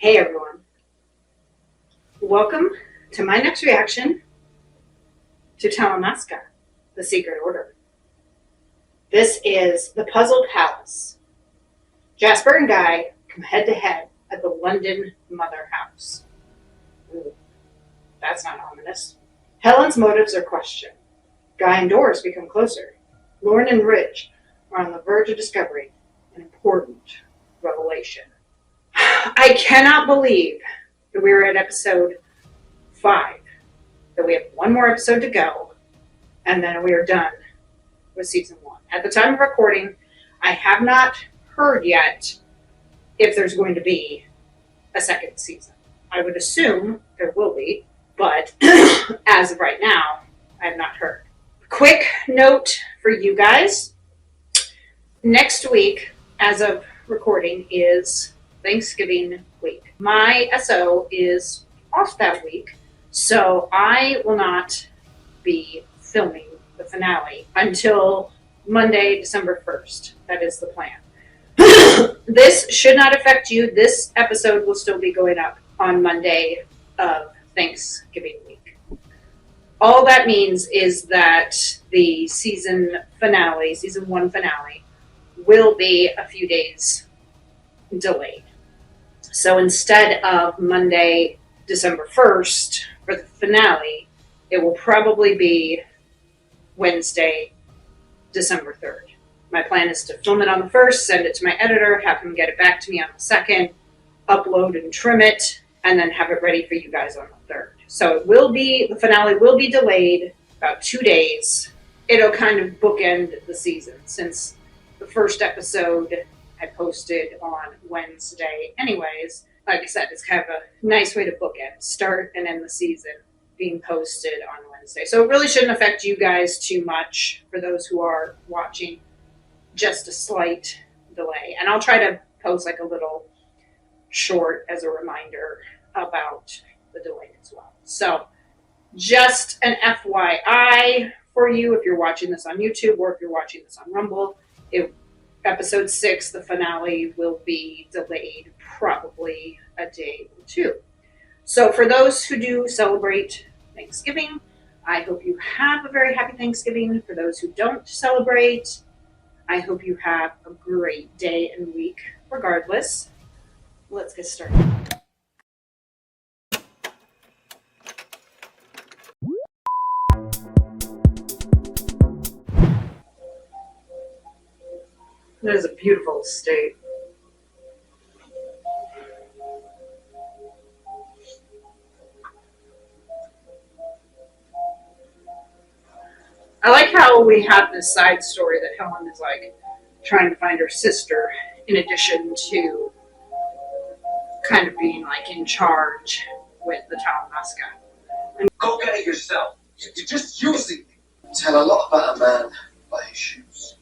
Hey everyone, welcome to my next reaction to Talamasca, The Secret Order. This is the Puzzle Palace. Jasper and Guy come head to head at the London Mother House. Ooh, that's not ominous. Helen's motives are questioned. Guy and Doris become closer. Lauren and Ridge are on the verge of discovering an important revelation. I cannot believe that we are at episode 5, that we have one more episode to go, and then we are done with season 1. At the time of recording, I have not heard yet if there's going to be a second season. I would assume there will be, but as of right now, I have not heard. Quick note for you guys. Next week, as of recording, is Thanksgiving week. My SO is off that week, so I will not be filming the finale until Monday, December 1st. That is the plan. This should not affect you. This episode will still be going up on Monday of Thanksgiving week. All that means is that the season 1 finale, will be a few days delayed. So instead of Monday, December 1st for the finale, it will probably be Wednesday, December 3rd. My plan is to film it on the 1st, send it to my editor, have him get it back to me on the 2nd, upload and trim it, and then have it ready for you guys on the 3rd. So the finale will be delayed about 2 days. It'll kind of bookend the season, since the first episode I posted on Wednesday anyways. Like I said, it's kind of a nice way to bookend, start and end the season being posted on Wednesday. So it really shouldn't affect you guys too much. For those who are watching, just a slight delay. And I'll try to post like a little short as a reminder about the delay as well. So just an FYI for you if you're watching this on YouTube or if you're watching this on Rumble. Episode 6, the finale, will be delayed probably a day or 2. So for those who do celebrate Thanksgiving, I hope you have a very happy Thanksgiving. For those who don't celebrate, I hope you have a great day and week regardless. Let's get started. That is a beautiful estate. I like how we have this side story that Helen is like trying to find her sister, in addition to kind of being like in charge with the Talamasca. Go get it yourself. You're just using me. Tell a lot about a man by his shoes.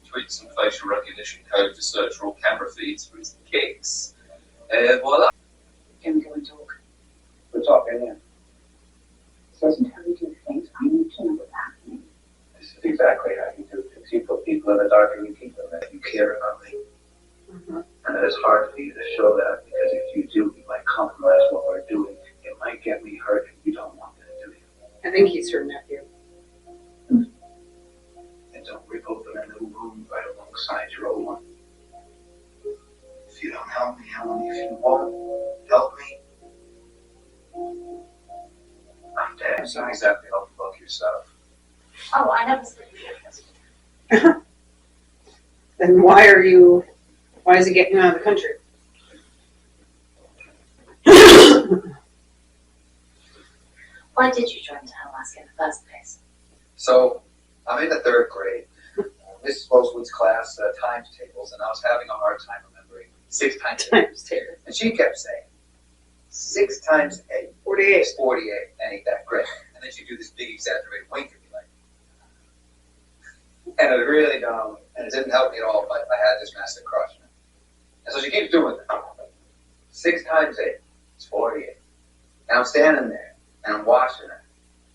Tweak some facial recognition code to search for all camera feeds for his kicks. Voila. Can we go and talk? We're talking here. So doesn't tell you to do things. I need to know what's happening. This is exactly how you do things. You put people in the dark and you keep them there. You care about me. Mm-hmm. And it is hard for you to show that, because if you do, you might compromise what we're doing. It might get me hurt, and you don't want that, do you? I think he's her nephew. And don't rip open a new wound right alongside your old one. If you don't help me, Helen, if you won't help me, I'm dead. That's not exactly how to fuck yourself. Oh, I never said you. Then why is he getting you out of the country? Why did you join Talamasca in the first place? So, I'm in the 3rd grade. Mrs. Bosewood's class, times tables, and I was having a hard time remembering 6 times 8. Times 2. And she kept saying, 6 times 8 48. is 48, and ain't that great? And then she'd do this big exaggerated wink at me like, and it really and it didn't help me at all, but I had this massive crush on her. And so she keeps doing it. 6 times 8 is 48. And I'm standing there, and I'm watching her,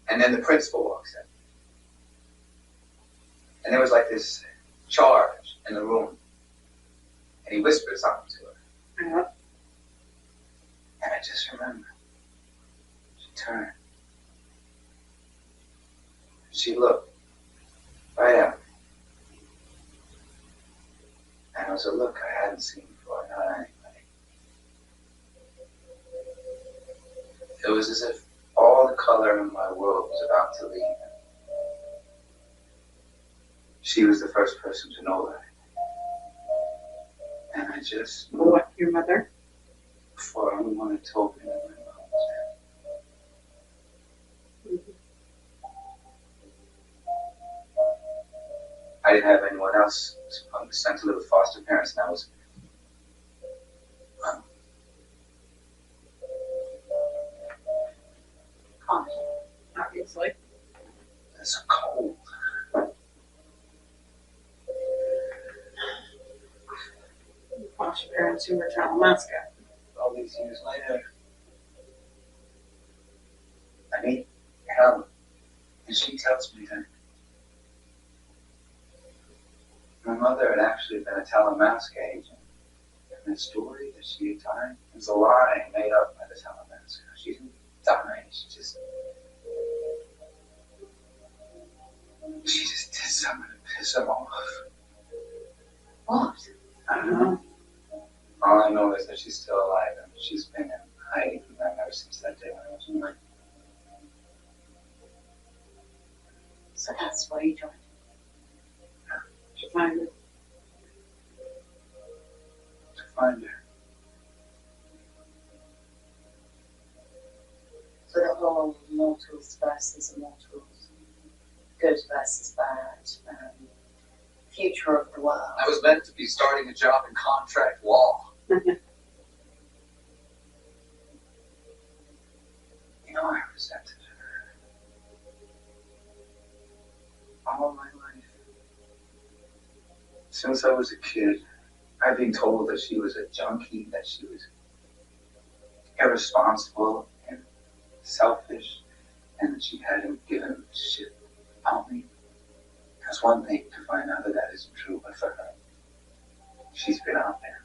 and then the principal walks in. And there was like this charge in the room. And he whispered something to her. Yeah. just remember, she turned. She looked right at me. And it was a look I hadn't seen before, not anybody. It was as if all the color in my world was about to leave. She was the first person to know that. And I just, What, your mother? before anyone had told me that my mom was dead. I didn't have anyone else. I was sent to live with foster parents, and I was, Can't, obviously. it's cold. Foster parents who were Talamasca. All these years later, I meet Helen, and she tells me that my mother had actually been a Talamasca agent. And the story that she had died was a lie made up by the Talamasca. She didn't die, she just did something to piss him off. What? I don't know. All I know is that she's still alive, and she's been in hiding from them ever since that day when I was in my... So that's why you joined. To find her. to find her. So the whole mortals versus immortals, good versus bad, future of the world. I was meant to be starting a job in contract law. You know, I resented her. All my life. Since I was a kid, I've been told that she was a junkie, that she was irresponsible and selfish, and that she hadn't given a shit about me. It's one thing to find out that that isn't true, but for her, she's been out there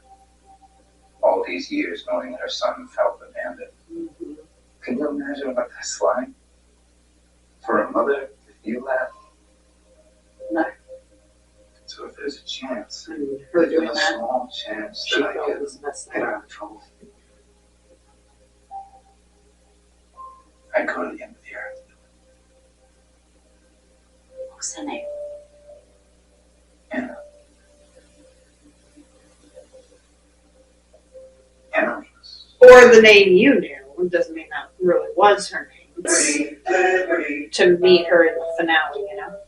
all these years knowing that her son felt abandoned. Mm-hmm. Can you imagine what that's like? For a mother to feel that? No. So if there's a chance, And her even doing a that, small chance she that I felt could was the best get thing. out of trouble, I'd go to the end of the earth. What's her name? Anna. Anna was Or the name you knew. It doesn't mean that really was her name. It's to meet her in the finale, you know?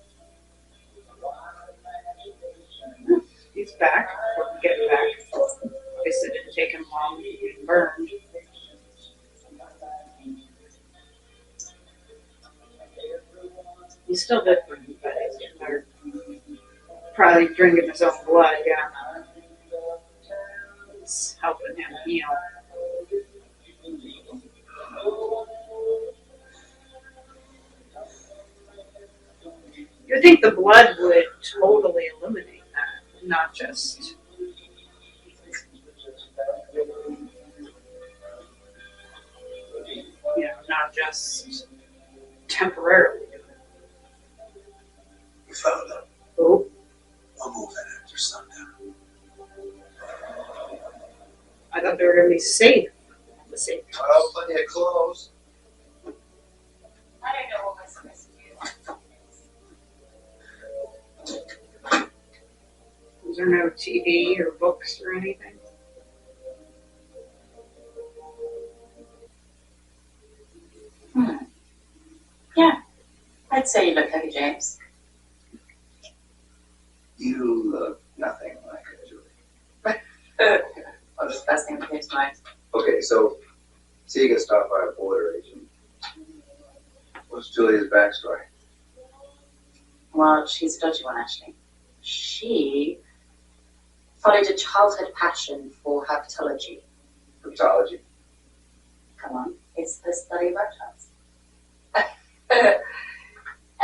He's back. We're getting back. Obviously, it didn't take him long to get burned. He's still different, but he's getting better. Probably drinking his own blood, yeah. It's helping him heal. You would think the blood would totally eliminate that, not just. You know, not just temporarily. We found them. Oh, We'll move in after sundown. I thought they were going to be safe. The safe Cut out plenty of clothes. I don't know what we're supposed to do. Was there no TV or books or anything? Yeah, I'd say you look heavy, James. You look nothing like her, Julie. What's the first thing that came to mind? Okay, so you get stopped by a border agent. What's Julia's backstory? Well, she's a dodgy one, actually. She followed a childhood passion for herpetology. Cryptology. Come on, it's the study of reptiles.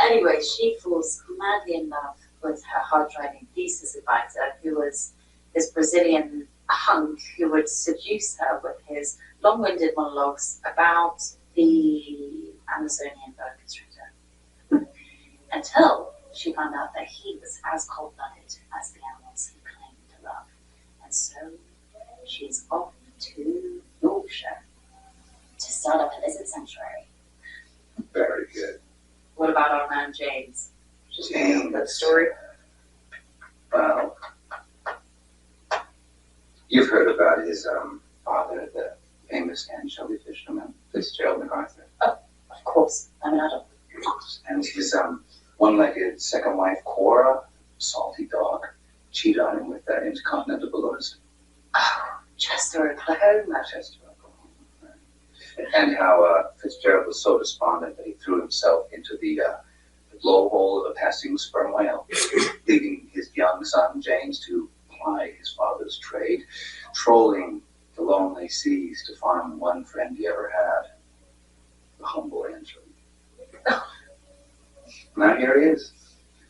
Anyway, she falls madly in love with her hard-driving thesis advisor, who was this Brazilian hunk who would seduce her with his long-winded monologues about the Amazonian boa constrictor. Until she found out that he was as cold-blooded as the animals he claimed to love. And so she's off to Yorkshire to start up a lizard sanctuary. Very good. What about our man James? Just that story. Well, you've heard about his father, the famous anchovy fisherman, Fitzgerald MacArthur. Of course, I'm an adult. And his one-legged second wife, Cora, salty dog, cheated on him with that intercontinental balloonist. Oh, Chester, Oklahoma. Chester, Oklahoma. And how Fitzgerald was so despondent that he threw himself into the blowhole of a passing sperm whale, leaving his young son James to ply his father's trade, trolling the lonely seas to find the one friend he ever had, the humble anchovy. Now here he is,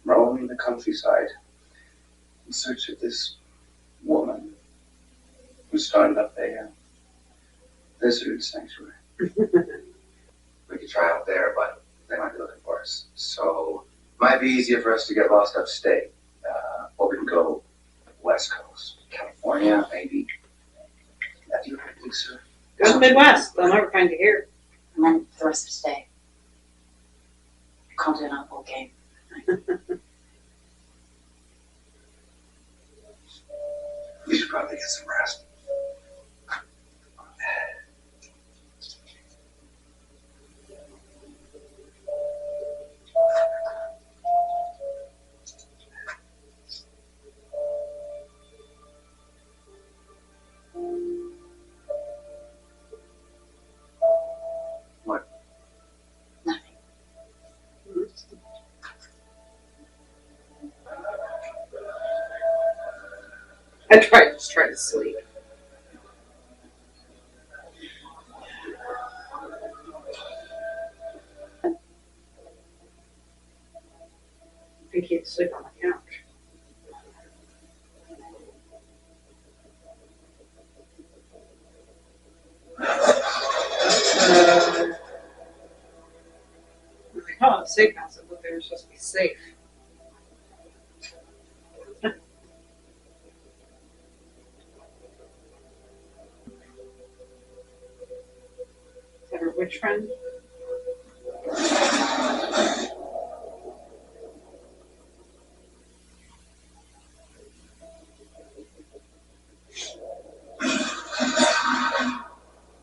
roaming the countryside in search of this woman who started up a lizard sanctuary. We could try out there, but they might be looking for us. So it might be easier for us to get lost upstate. Or we can go west coast, California, maybe. Do you think, sir? Go to the Midwest. They'll never find you here. And then for the rest of today, can't do an outball game. We should probably get some rest. Nothing. I just try to sleep. I think he'd sleep on the couch. They call it a safe house, but they were supposed to be safe. Is that her witch friend?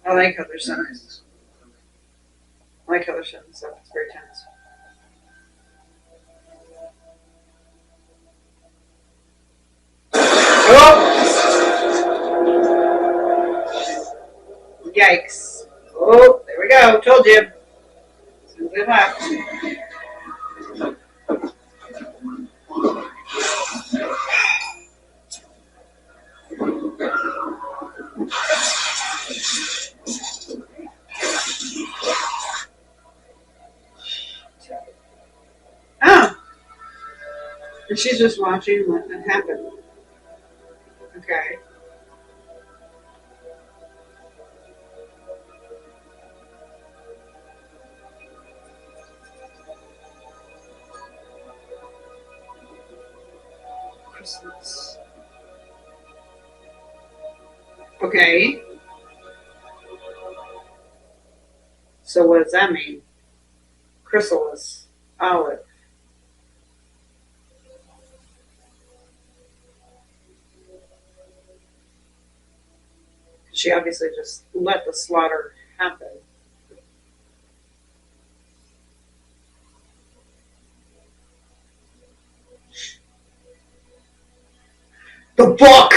I like how they're setting. I like how they're setting this up. It's very tense. Oh! Yikes. Oh, there we go. Told you. Good luck. Oh. And she's just watching what happened. Okay. Christmas. Okay. So what does that mean? Chrysalis. Olive. She obviously just let the slaughter happen. The book!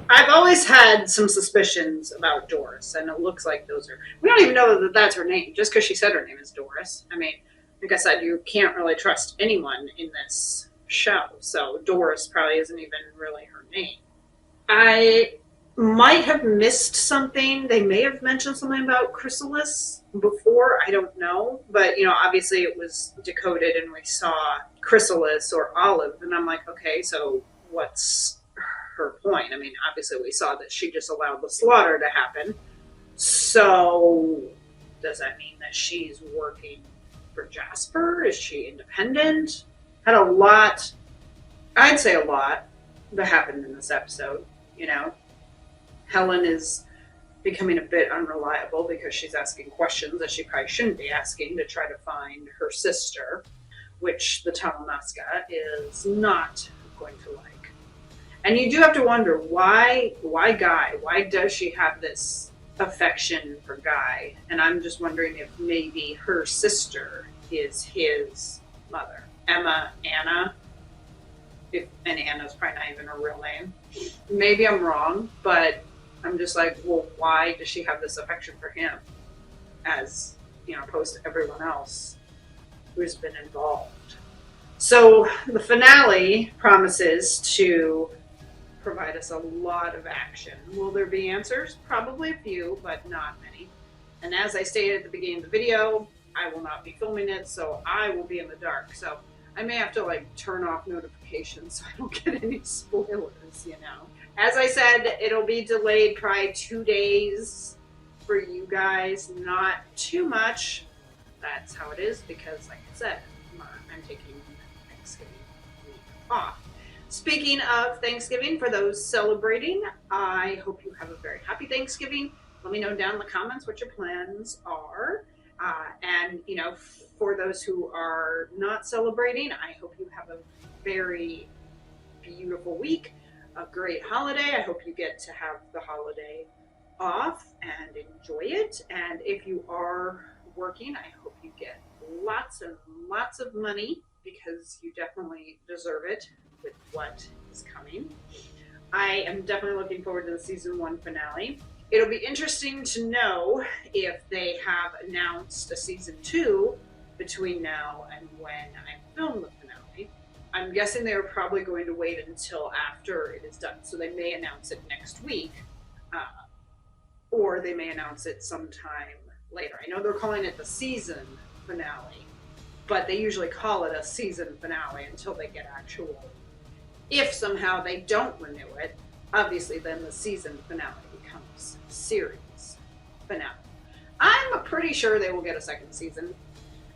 I've always had some suspicions about Doris, and it looks like those are. We don't even know that that's her name, just because she said her name is Doris. I mean, like I said, you can't really trust anyone in this show, so Doris probably isn't even really her name. I might have missed something. They may have mentioned something about chrysalis before. I don't know. But, obviously it was decoded and we saw chrysalis or olive. And I'm like, okay, so what's her point? I mean, obviously we saw that she just allowed the slaughter to happen. So does that mean that she's working for Jasper? Is she independent? Had a lot, I'd say a lot, that happened in this episode, Helen is becoming a bit unreliable because she's asking questions that she probably shouldn't be asking to try to find her sister, which the Talamasca is not going to like. And you do have to wonder why Guy? Why does she have this affection for Guy? And I'm just wondering if maybe her sister is his mother. Anna. And Anna's probably not even her real name. Maybe I'm wrong, but I'm just like, well, why does she have this affection for him as, opposed to everyone else who's been involved? So the finale promises to provide us a lot of action. Will there be answers? Probably a few, but not many. And as I stated at the beginning of the video, I will not be filming it, so I will be in the dark. So I may have to turn off notifications so I don't get any spoilers, As I said, it'll be delayed probably 2 days for you guys. Not too much. That's how it is because, like I said, I'm taking Thanksgiving week off. Speaking of Thanksgiving, for those celebrating, I hope you have a very happy Thanksgiving. Let me know down in the comments what your plans are. And, for those who are not celebrating, I hope you have a very beautiful week, a great holiday. I hope you get to have the holiday off and enjoy it. And if you are working, I hope you get lots and lots of money because you definitely deserve it with what is coming. I am definitely looking forward to the season 1 finale. It'll be interesting to know if they have announced a season 2 between now and when I film the finale. I'm guessing they're probably going to wait until after it is done. So they may announce it next week, or they may announce it sometime later. I know they're calling it the season finale, but they usually call it a season finale until they get actual. If somehow they don't renew it, obviously then the season finale becomes series finale. I'm pretty sure they will get a second season.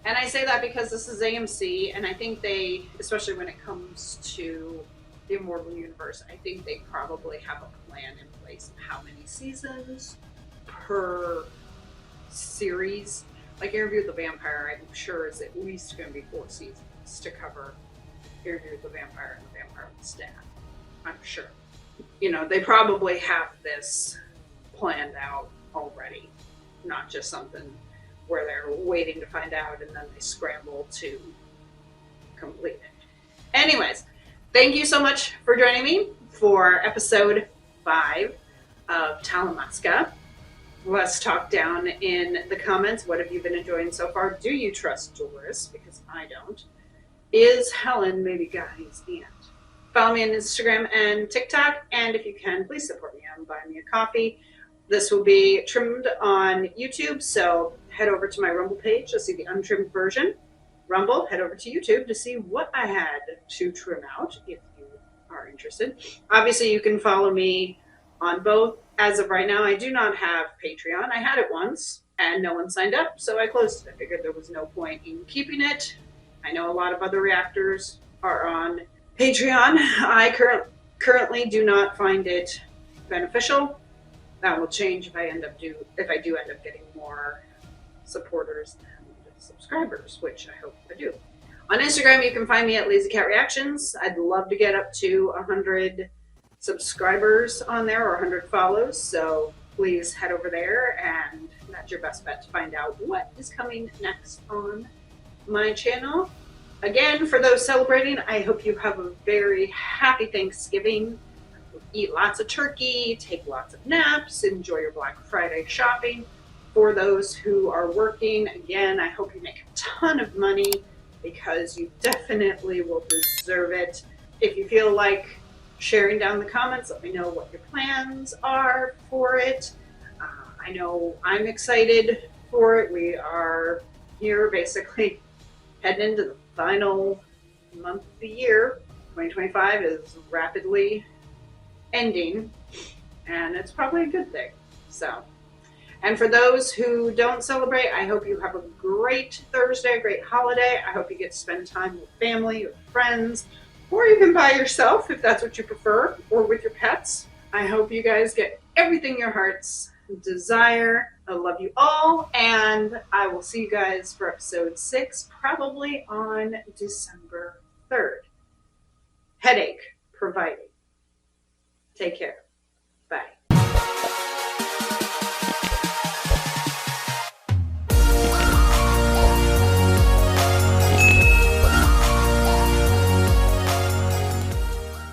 And I say that because this is AMC, and I think they, especially when it comes to the Immortal Universe, I think they probably have a plan in place of how many seasons per series. Like Interview with the Vampire, I'm sure is at least going to be 4 seasons to cover Interview with the Vampire and the Vampire with Stan. I'm sure. They probably have this planned out already, not just something where they're waiting to find out and then they scramble to complete it. Anyways, thank you so much for joining me for episode 5 of Talamasca. Let's talk down in the comments. What have you been enjoying so far? Do you trust Doris? Because I don't. Is Helen maybe Guy's aunt? Follow me on Instagram and TikTok, and if you can, please support me on Buy Me a Coffee. This will be trimmed on YouTube, so head over to my Rumble page to see the untrimmed version. Rumble, head over to YouTube to see what I had to trim out if you are interested. Obviously, you can follow me on both. As of right now, I do not have Patreon. I had it once, and no one signed up, so I closed it. I figured there was no point in keeping it. I know a lot of other reactors are on Patreon. I currently do not find it beneficial. That will change if I do end up getting more supporters and subscribers, which I hope I do. On Instagram, you can find me at Lazy Cat Reactions. I'd love to get up to 100 subscribers on there or 100 follows, so please head over there, and that's your best bet to find out what is coming next on my channel. Again, for those celebrating, I hope you have a very happy Thanksgiving. Eat lots of turkey, take lots of naps, enjoy your Black Friday shopping. For those who are working, again, I hope you make a ton of money because you definitely will deserve it. If you feel like sharing down in the comments. Let me know what your plans are for it. I know I'm excited for it. We are here basically heading into the final month of the year. 2025 is rapidly ending, and it's probably a good thing. So, and for those who don't celebrate, I hope you have a great Thursday, a great holiday. I hope you get to spend time with family or friends, or even by yourself if that's what you prefer, or with your pets. I hope you guys get everything your hearts desire. I love you all, and I will see you guys for episode 6, probably on December 3rd. Headache provided. Take care. Bye.